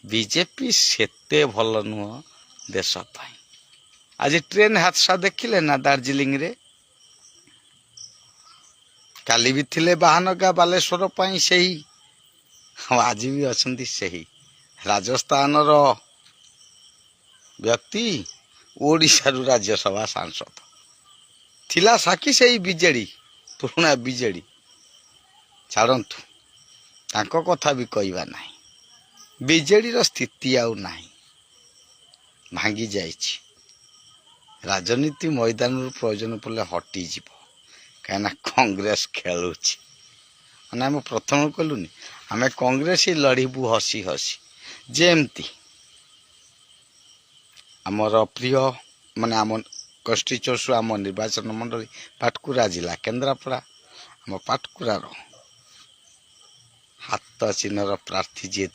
BJP ସେତେ ଭଲ ନୁହଁ ଦେଶ ପାଇଁ। ଆଜି ଟ୍ରେନ ହାଦସା ଦେଖିଲେ ନା ଦାର୍ଜିଲିଂରେ? କାଲି ବି ଥିଲେ ବାହାନଗା ବାଲେଶ୍ୱର ପାଇଁ ସେହି, ହଁ ଆଜି ବି ଅଛନ୍ତି ସେହି। ରାଜସ୍ଥାନର ବ୍ୟକ୍ତି ଓଡ଼ିଶାରୁ ରାଜ୍ୟସଭା ସାଂସଦ ଥିଲା ସାକ୍ଷୀ ସେଇ ବିଜେଡ଼ି, ପୁରୁଣା ବିଜେଡ଼ି। ଛାଡ଼ନ୍ତୁ, ତାଙ୍କ କଥା ବି କହିବା ନାହିଁ। ବିଜେଡ଼ିର ସ୍ଥିତି ଆଉ ନାହିଁ, ଭାଙ୍ଗି ଯାଇଛି। ରାଜନୀତି ମଇଦାନରୁ ପ୍ରୟୋଜନ ପଡ଼ିଲେ ହଟିଯିବ, କାହିଁକିନା କଂଗ୍ରେସ ଖେଳୁଛି। ମାନେ ଆମେ ପ୍ରଥମେ କହିଲୁନି, ଆମେ କଂଗ୍ରେସ ଲଢ଼ିବୁ ହସି ହସି। ଯେମିତି ଆମର ପ୍ରିୟ ମାନେ ଆମ କନଷ୍ଟିଚ୍ୟୁଏନ୍ସି, ଆମ ନିର୍ବାଚନ ମଣ୍ଡଳୀ ପାଟକୁରା ଜିଲ୍ଲା କେନ୍ଦ୍ରାପଡ଼ା। ଆମ ପାଟକୁରାର ହାତ ଚିହ୍ନର ପ୍ରାର୍ଥୀ ଯିଏ